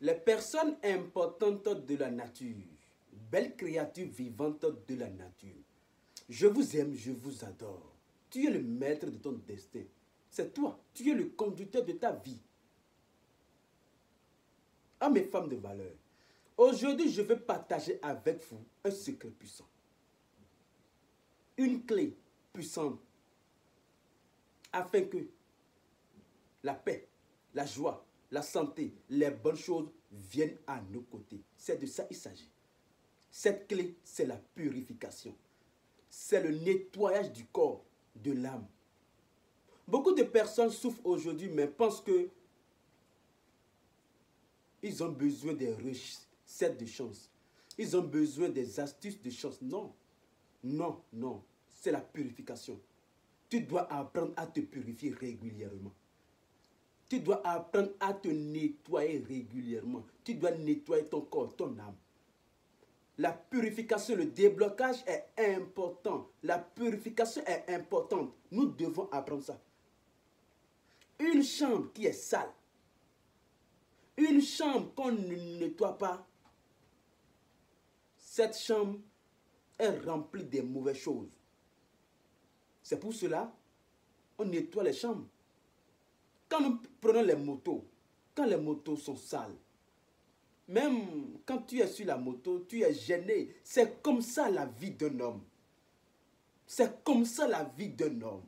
Les personnes importantes de la nature, belles créatures vivantes de la nature. Je vous aime, je vous adore. Tu es le maître de ton destin. C'est toi, tu es le conducteur de ta vie. À mes femmes de valeur, aujourd'hui je veux partager avec vous un secret puissant. Une clé puissante afin que la paix, la joie, la santé, les bonnes choses viennent à nos côtés. C'est de ça qu'il s'agit. Cette clé, c'est la purification. C'est le nettoyage du corps, de l'âme. Beaucoup de personnes souffrent aujourd'hui, mais pensent que ils ont besoin des recettes de chance. Ils ont besoin des astuces de chance. Non, non, non. C'est la purification. Tu dois apprendre à te purifier régulièrement. Tu dois apprendre à te nettoyer régulièrement. Tu dois nettoyer ton corps, ton âme. La purification, le déblocage est important. La purification est importante. Nous devons apprendre ça. Une chambre qui est sale, une chambre qu'on ne nettoie pas, cette chambre est remplie de mauvaises choses. C'est pour cela qu'on nettoie les chambres. Quand nous prenons les motos, quand les motos sont sales, même quand tu es sur la moto, tu es gêné. C'est comme ça la vie d'un homme. C'est comme ça la vie d'un homme.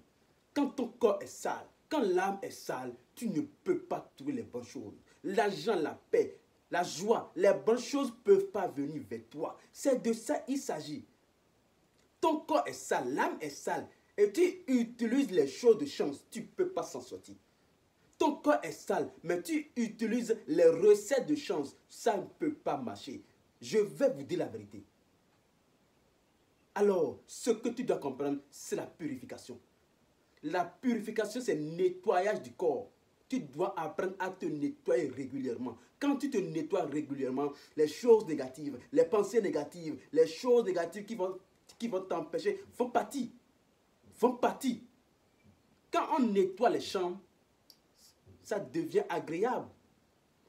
Quand ton corps est sale, quand l'âme est sale, tu ne peux pas trouver les bonnes choses. L'argent, la paix, la joie, les bonnes choses ne peuvent pas venir vers toi. C'est de ça qu'il s'agit. Ton corps est sale, l'âme est sale, et tu utilises les choses de chance, tu ne peux pas s'en sortir. Ton corps est sale, mais tu utilises les recettes de chance, ça ne peut pas marcher. Je vais vous dire la vérité. Alors, ce que tu dois comprendre, c'est la purification. La purification, c'est le nettoyage du corps. Tu dois apprendre à te nettoyer régulièrement. Quand tu te nettoies régulièrement, les choses négatives, les pensées négatives, les choses négatives qui vont t'empêcher vont partir. Vont partir. Quand on nettoie les chambres, ça devient agréable.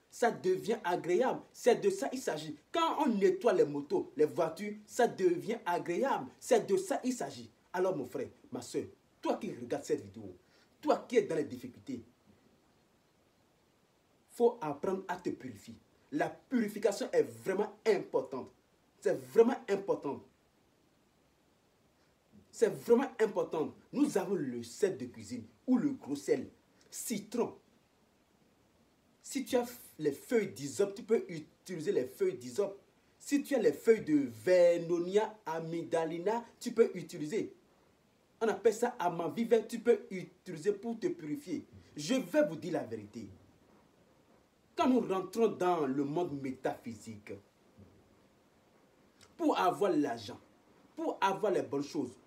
Ça devient agréable. C'est de ça qu'il s'agit. Quand on nettoie les motos, les voitures, ça devient agréable. C'est de ça qu'il s'agit. Alors mon frère, ma soeur, toi qui regardes cette vidéo, toi qui es dans les difficultés, il faut apprendre à te purifier. La purification est vraiment importante. C'est vraiment important. C'est vraiment important. Nous avons le sel de cuisine ou le gros sel, citron. Si tu as les feuilles d'hysope, tu peux utiliser les feuilles d'hysope. Si tu as les feuilles de Vernonia amygdalina, tu peux utiliser. On appelle ça amavie vert, tu peux utiliser pour te purifier. Je vais vous dire la vérité. Quand nous rentrons dans le monde métaphysique, pour avoir l'argent, pour avoir les bonnes choses,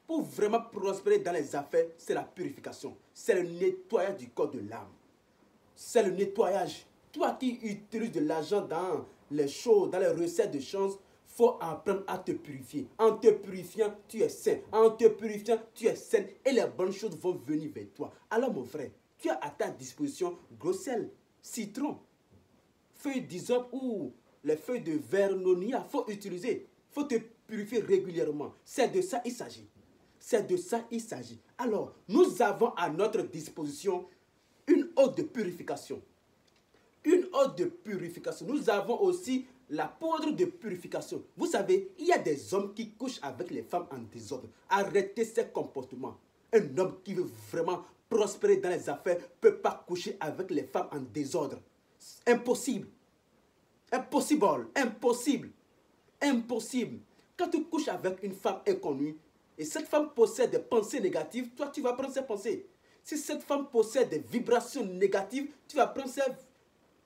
pour vraiment prospérer dans les affaires, c'est la purification. C'est le nettoyage du corps de l'âme. C'est le nettoyage. Toi qui utilises de l'argent dans les choses, dans les recettes de chance, il faut apprendre à te purifier. En te purifiant, tu es sain. En te purifiant, tu es saine. Et les bonnes choses vont venir vers toi. Alors mon frère, tu as à ta disposition gros sel, citron, feuilles d'hysope ou les feuilles de Vernonia. Il faut utiliser. Il faut te purifier régulièrement. C'est de ça qu'il s'agit. C'est de ça qu'il s'agit. Alors, nous avons à notre disposition une eau de purification. Une eau de purification. Nous avons aussi la poudre de purification. Vous savez, il y a des hommes qui couchent avec les femmes en désordre. Arrêtez ces comportements. Un homme qui veut vraiment prospérer dans les affaires ne peut pas coucher avec les femmes en désordre. Impossible. Impossible. Impossible. Impossible. Quand tu couches avec une femme inconnue et cette femme possède des pensées négatives, toi tu vas prendre ces pensées. Si cette femme possède des vibrations négatives, tu vas prendre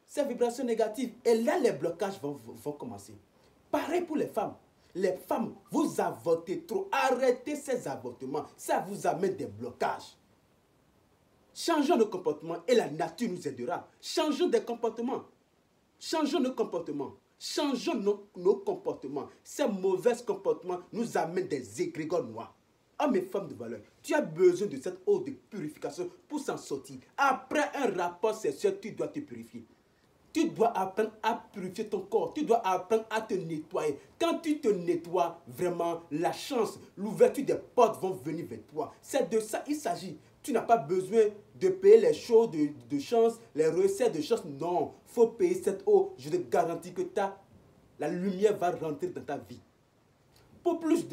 ces vibrations négatives. Et là, les blocages vont commencer. Pareil pour les femmes. Les femmes, vous avortez trop. Arrêtez ces avortements. Ça vous amène des blocages. Changeons nos comportements et la nature nous aidera. Changeons des comportements. Changeons nos comportements. Changeons nos comportements. Ces mauvais comportements nous amènent des égrégores noirs. Hommes et femmes de valeur, tu as besoin de cette eau de purification pour s'en sortir. Après un rapport sexuel, tu dois te purifier. Tu dois apprendre à purifier ton corps. Tu dois apprendre à te nettoyer. Quand tu te nettoies, vraiment, la chance, l'ouverture des portes vont venir vers toi. C'est de ça il s'agit. Tu n'as pas besoin de payer les choses de chance, les recettes de chance. Non, il faut payer cette eau. Je te garantis que la lumière va rentrer dans ta vie. Pour plus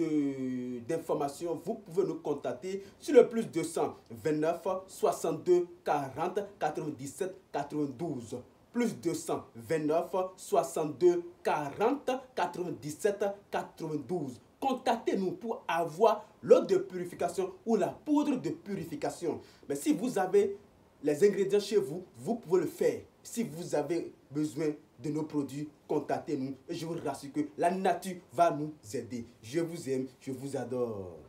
d'informations, vous pouvez nous contacter sur le plus 229 62 40 97 92. Plus 229 62 40 97 92. Contactez-nous pour avoir l'eau de purification ou la poudre de purification. Mais si vous avez les ingrédients chez vous, vous pouvez le faire. Si vous avez besoin de nos produits, contactez-nous et je vous rassure que la nature va nous aider. Je vous aime, je vous adore.